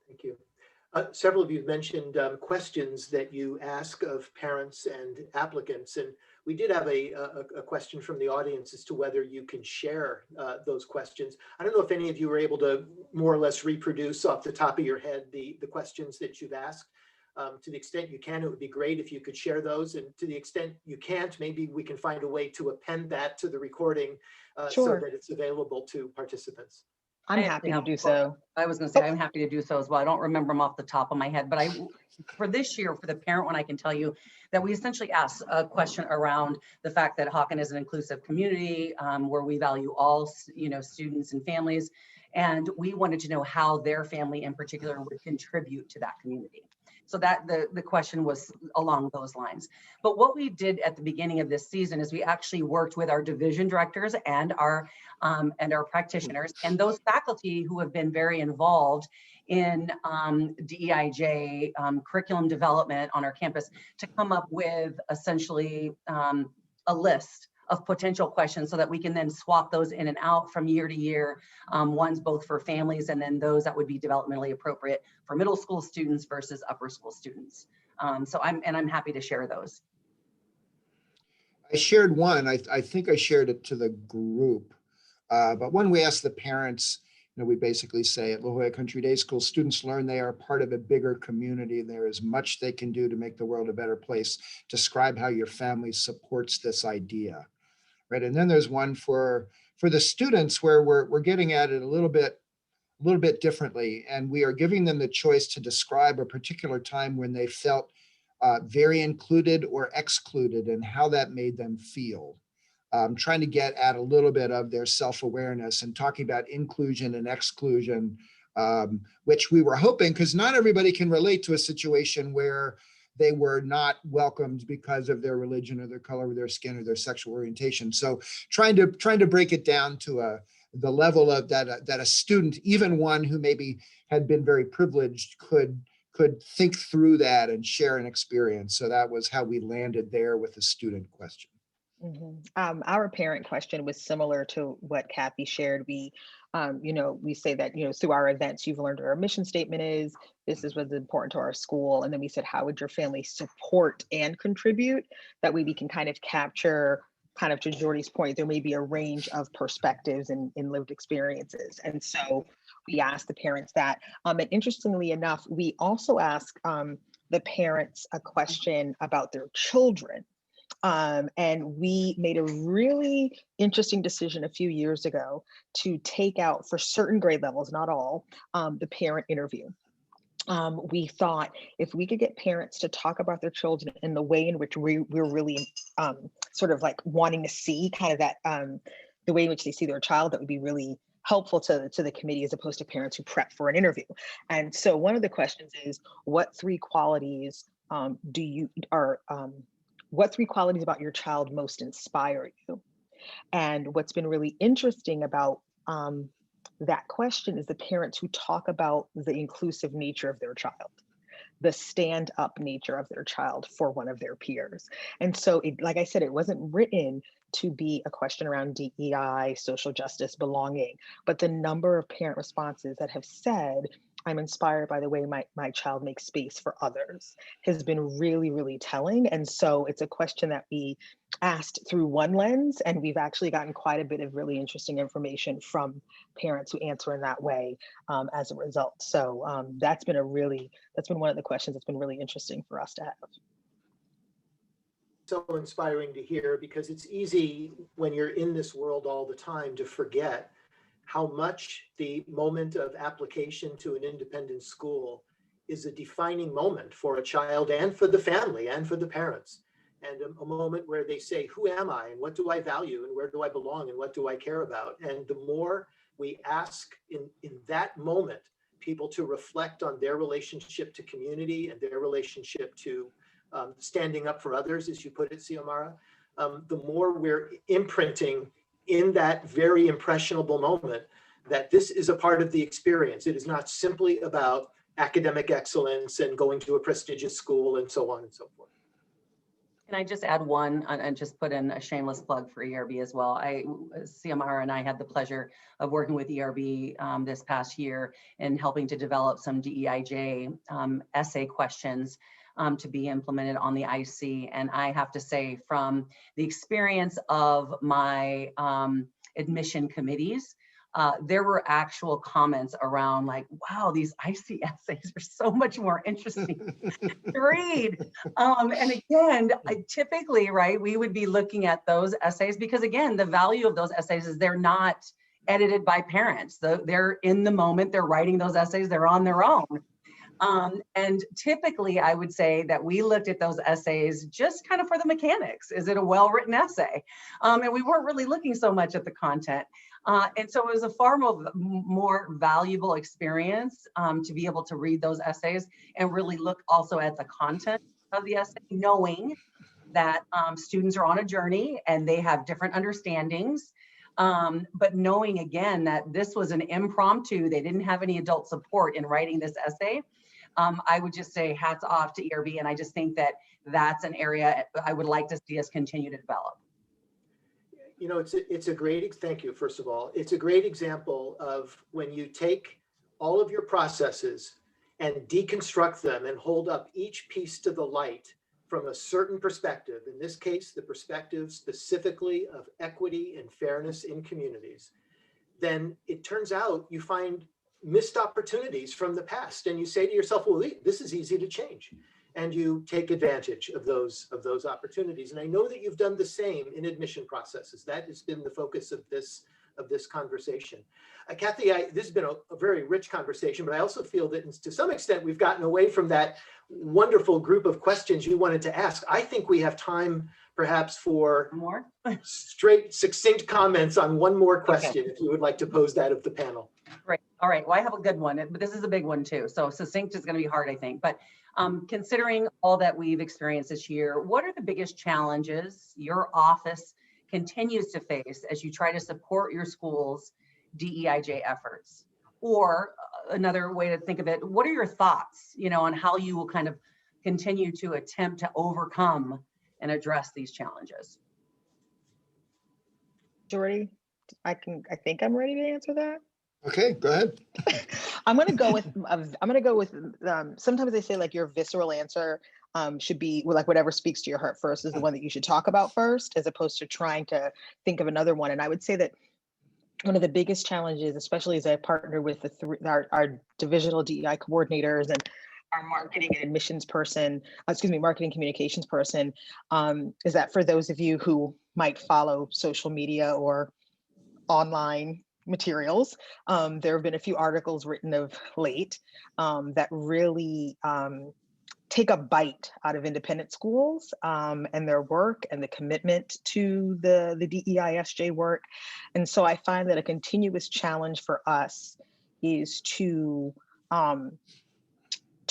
Thank you. Several of you mentioned questions that you ask of parents and applicants, and we did have a question from the audience as to whether you can share those questions. I don't know if any of you were able to more or less reproduce off the top of your head the questions that you've asked. To the extent you can, it would be great if you could share those, and to the extent you can't, maybe we can find a way to append that to the recording so that it's available to participants. I'm happy to do so. I was going to say, I'm happy to do so as well. I don't remember them off the top of my head, but for this year, for the parent one, I can tell you that we essentially asked a question around the fact that Hawken is an inclusive community where we value all, students and families. And we wanted to know how their family in particular would contribute to that community. So that the question was along those lines. But what we did at the beginning of this season is we actually worked with our division directors and our practitioners and those faculty who have been very involved in DEIJ curriculum development on our campus to come up with essentially a list of potential questions so that we can then swap those in and out from year to year, ones both for families and then those that would be developmentally appropriate for middle school students versus upper school students. So I'm happy to share those. I shared one, I think I shared it to the group, but when we asked the parents, we basically say at La Jolla Country Day School, students learn they are part of a bigger community. There is much they can do to make the world a better place. Describe how your family supports this idea, right? And then there's one for the students where we're getting at it a little bit differently, and we are giving them the choice to describe a particular time when they felt very included or excluded and how that made them feel. Trying to get at a little bit of their self-awareness and talking about inclusion and exclusion, which we were hoping, because not everybody can relate to a situation where they were not welcomed because of their religion or their color of their skin or their sexual orientation. So trying to break it down to the level of that a student, even one who maybe had been very privileged, could think through that and share an experience. So that was how we landed there with the student question. Mm-hmm. Our parent question was similar to what Kathy shared. We say that, through our events, you've learned what our mission statement is. This is what's important to our school. And then we said, how would your family support and contribute? That way we can kind of capture, kind of to Geordie's point, there may be a range of perspectives and lived experiences. And so we asked the parents that. And interestingly enough, we also asked the parents a question about their children. And we made a really interesting decision a few years ago to take out, for certain grade levels, not all, the parent interview. We thought if we could get parents to talk about their children in the way in which we're really sort of like wanting to see kind of that, the way in which they see their child, that would be really helpful to the committee as opposed to parents who prep for an interview. And so one of the questions is, what three qualities what three qualities about your child most inspire you? And what's been really interesting about that question is the parents who talk about the inclusive nature of their child, the stand-up nature of their child for one of their peers. And so, like I said, it wasn't written to be a question around DEI, social justice, belonging, but the number of parent responses that have said, I'm inspired by the way my child makes space for others, has been really, really telling. And so it's a question that we asked through one lens, and we've actually gotten quite a bit of really interesting information from parents who answer in that way as a result. So that's been one of the questions that's been really interesting for us to have. So inspiring to hear, because it's easy when you're in this world all the time to forget how much the moment of application to an independent school is a defining moment for a child and for the family and for the parents. And a moment where they say, who am I and what do I value and where do I belong and what do I care about? And the more we ask in that moment, people to reflect on their relationship to community and their relationship to standing up for others, as you put it, Xiomara, the more we're imprinting in that very impressionable moment that this is a part of the experience. It is not simply about academic excellence and going to a prestigious school and so on and so forth. Can I just add one and just put in a shameless plug for ERB as well? Xiomara and I had the pleasure of working with ERB this past year in helping to develop some DEIJ essay questions to be implemented on the IC. And I have to say, from the experience of my admission committees, there were actual comments around like, wow, these IC essays are so much more interesting to read. And again, typically, right, we would be looking at those essays because again, the value of those essays is they're not edited by parents. They're in the moment, they're writing those essays, they're on their own. And typically I would say that we looked at those essays just kind of for the mechanics. Is it a well-written essay? And we weren't really looking so much at the content. And so it was a far more valuable experience to be able to read those essays and really look also at the content of the essay, knowing that students are on a journey and they have different understandings. But knowing again that this was an impromptu, they didn't have any adult support in writing this essay. I would just say hats off to ERB. And I just think that that's an area I would like to see us continue to develop. You know, it's a great, thank you, first of all. It's a great example of when you take all of your processes and deconstruct them and hold up each piece to the light from a certain perspective, in this case, the perspective specifically of equity and fairness in communities, then it turns out you find missed opportunities from the past. And you say to yourself, well, this is easy to change. And you take advantage of those opportunities. And I know that you've done the same in admission processes. That has been the focus of this conversation. Kathy, this has been a very rich conversation, but I also feel that to some extent we've gotten away from that wonderful group of questions you wanted to ask. I think we have time perhaps for more straight, succinct comments on one more question, if you would like to pose that of the panel. Great. All right. Well, I have a good one, but this is a big one too. So succinct is going to be hard, I think. But considering all that we've experienced this year, what are the biggest challenges your office continues to face as you try to support your school's DEIJ efforts? Or another way to think of it, what are your thoughts, on how you will kind of continue to attempt to overcome and address these challenges? Geordie, I think I'm ready to answer that. Okay, go ahead. I'm gonna go with sometimes they say like your visceral answer should be like whatever speaks to your heart first is the one that you should talk about first, as opposed to trying to think of another one. And I would say that one of the biggest challenges, especially as I partner with our divisional DEI coordinators and our marketing and admissions person, marketing communications person, is that for those of you who might follow social media or online materials, there have been a few articles written of late that really take a bite out of independent schools and their work and the commitment to the DEISJ work. And so I find that a continuous challenge for us is to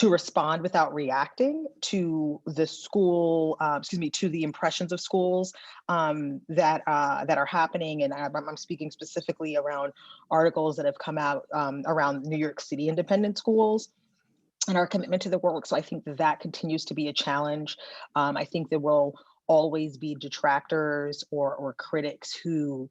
respond without reacting to the school, to the impressions of schools that are happening. And I'm speaking specifically around articles that have come out around New York City independent schools and our commitment to the work. So I think that continues to be a challenge. I think there will always be detractors or critics who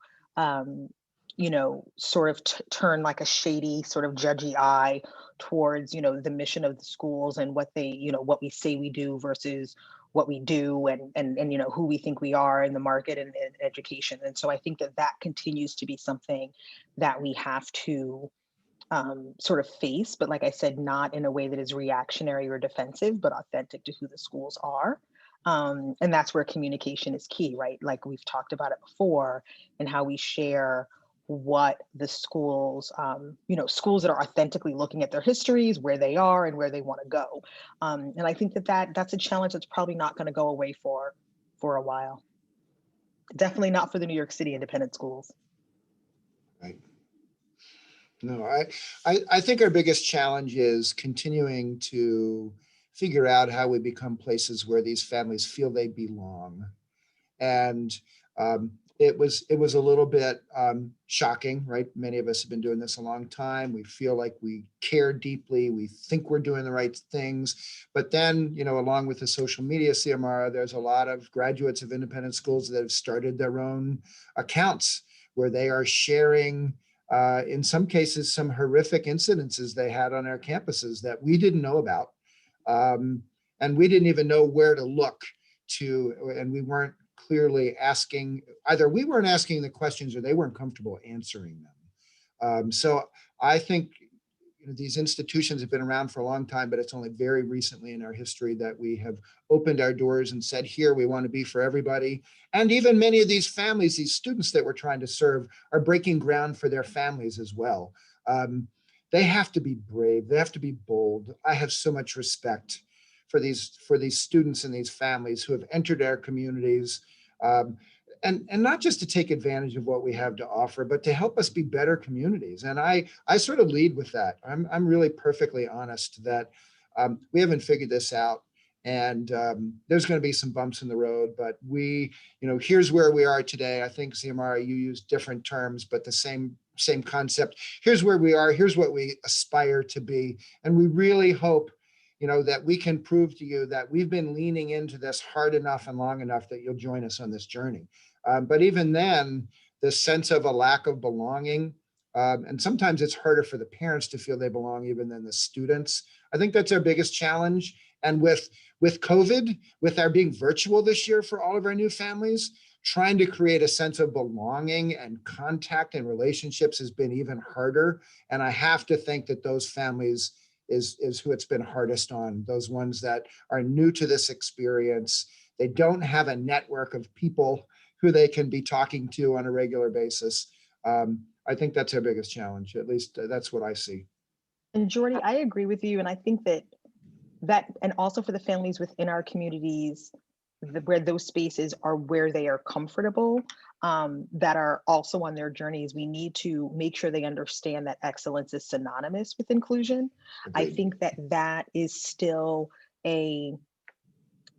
sort of turn like a shady sort of judgy eye towards, the mission of the schools and what they, what we say we do versus what we do and who we think we are in the market and education. And so I think that continues to be something that we have to sort of face, but like I said, not in a way that is reactionary or defensive, but authentic to who the schools are. And that's where communication is key, right? Like we've talked about it before, and how we share what the schools, schools that are authentically looking at their histories, where they are and where they want to go. And I think that's a challenge that's probably not going to go away for a while. Definitely not for the New York City independent schools. Right. No, I think our biggest challenge is continuing to figure out how we become places where these families feel they belong. And it was a little bit shocking, right? Many of us have been doing this a long time. We feel like we care deeply. We think we're doing the right things. But then, along with the social media, Xiomara, there's a lot of graduates of independent schools that have started their own accounts where they are sharing, in some cases, some horrific incidences they had on their campuses that we didn't know about. And we didn't even know where to look and we weren't clearly asking, either we weren't asking the questions or they weren't comfortable answering them. So I think these institutions have been around for a long time, but it's only very recently in our history that we have opened our doors and said, here, we want to be for everybody. And even many of these families, these students that we're trying to serve, are breaking ground for their families as well. They have to be brave. They have to be bold. I have so much respect for these students and these families who have entered our communities, and not just to take advantage of what we have to offer, but to help us be better communities. And I sort of lead with that. I'm really perfectly honest that we haven't figured this out, and there's going to be some bumps in the road, but here's where we are today. I think, Xiomara, you use different terms, but the same concept. Here's where we are. Here's what we aspire to be. And we really hope that we can prove to you that we've been leaning into this hard enough and long enough that you'll join us on this journey. But even then, the sense of a lack of belonging, and sometimes it's harder for the parents to feel they belong even than the students. I think that's our biggest challenge. And with COVID, with our being virtual this year for all of our new families, trying to create a sense of belonging and contact and relationships has been even harder. And I have to think that those families is who it's been hardest on, those ones that are new to this experience. They don't have a network of people who they can be talking to on a regular basis. I think that's our biggest challenge. At least that's what I see. And Geordie, I agree with you. And I think that and also for the families within our communities, where those spaces are where they are comfortable, that are also on their journeys, we need to make sure they understand that excellence is synonymous with inclusion. Agreed. I think that is still a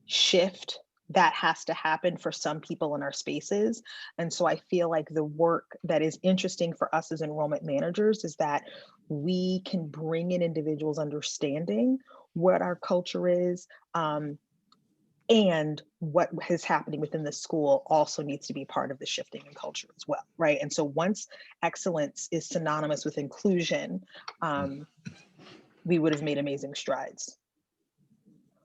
shift that has to happen for some people in our spaces. And so I feel like the work that is interesting for us as enrollment managers is that we can bring in individuals understanding what our culture is, and what is happening within the school also needs to be part of the shifting in culture as well, right? And so once excellence is synonymous with inclusion, we would have made amazing strides.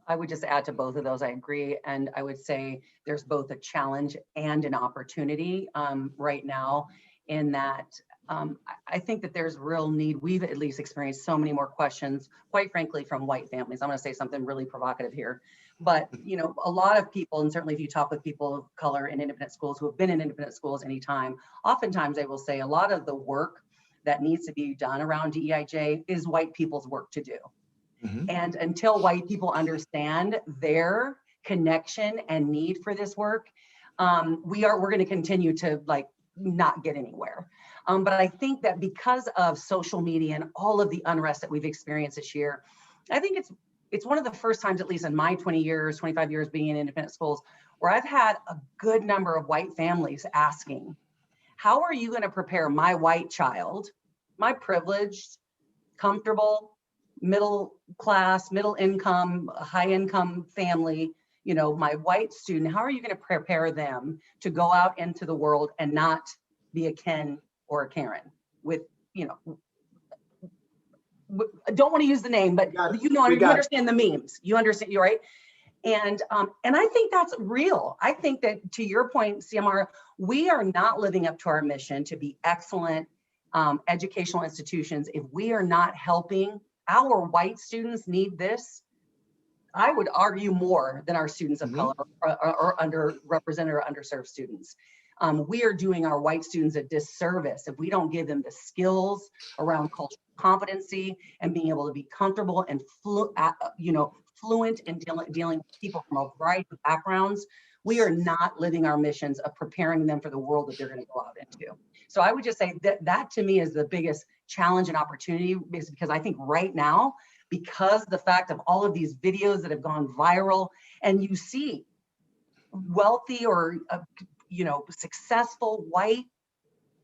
I would just add to both of those. I agree. And I would say there's both a challenge and an opportunity right now in that I think that there's real need. We've at least experienced so many more questions, quite frankly, from white families. I'm going to say something really provocative here. But, a lot of people, and certainly if you talk with people of color in independent schools who have been in independent schools anytime, oftentimes they will say a lot of the work that needs to be done around DEIJ is white people's work to do. Mm-hmm. And until white people understand their connection and need for this work, we're going to continue to not get anywhere. But I think that because of social media and all of the unrest that we've experienced this year, I think it's one of the first times, at least in my 25 years being in independent schools, where I've had a good number of white families asking, how are you going to prepare my white child, my privileged, comfortable, middle class, middle income, high income family, my white student, how are you going to prepare them to go out into the world and not be a Ken or a Karen with, I don't want to use the name, but you understand the memes, you understand, you're right. And I think that's real. I think that, to your point, Xiomara, we are not living up to our mission to be excellent educational institutions if we are not helping our white students need this. I would argue more than our students of color or underrepresented or underserved students. We are doing our white students a disservice if we don't give them the skills around cultural competency and being able to be comfortable and fluent in dealing with people from a variety of backgrounds. We are not living our missions of preparing them for the world that they're going to go out into. So I would just say that to me is the biggest challenge and opportunity, because I think right now, because the fact of all of these videos that have gone viral, and you see wealthy or successful white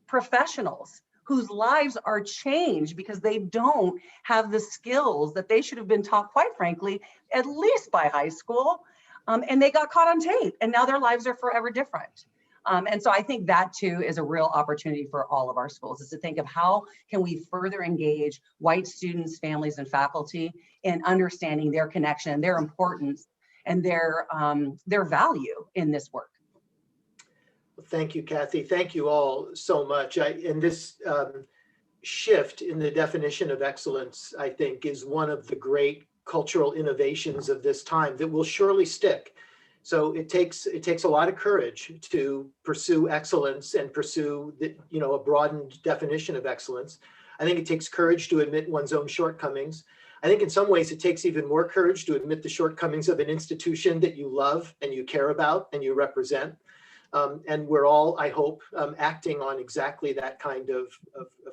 professionals whose lives are changed because they don't have the skills that they should have been taught, quite frankly, at least by high school. And they got caught on tape, and now their lives are forever different. And so I think that too is a real opportunity for all of our schools, is to think of how can we further engage white students, families, and faculty in understanding their connection, their importance, and their value in this work. Thank you, Kathy. Thank you all so much. And this shift in the definition of excellence, I think, is one of the great cultural innovations of this time that will surely stick. So it takes a lot of courage to pursue excellence and pursue a broadened definition of excellence. I think it takes courage to admit one's own shortcomings. I think in some ways it takes even more courage to admit the shortcomings of an institution that you love and you care about and you represent. And we're all, I hope, acting on exactly that kind of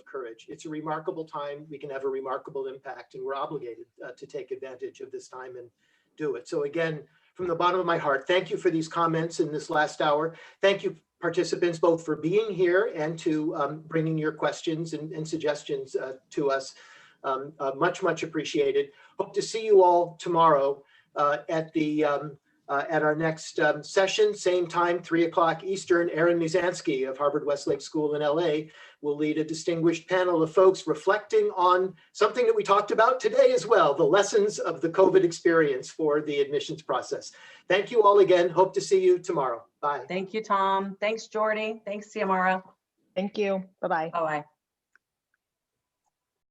courage. It's a remarkable time. We can have a remarkable impact, and we're obligated to take advantage of this time and do it. So again, from the bottom of my heart, thank you for these comments in this last hour. Thank you, participants, both for being here and to bringing your questions and suggestions to us. Much appreciated. Hope to see you all tomorrow at our next session, same time, 3 o'clock Eastern. Aaron Muzansky of Harvard Westlake School in LA will lead a distinguished panel of folks reflecting on something that we talked about today as well, the lessons of the COVID experience for the admissions process. Thank you all again. Hope to see you tomorrow. Bye. Thank you, Tom. Thanks, Geordie. Thanks, Xiomara. Thank you. Bye-bye. Bye-bye.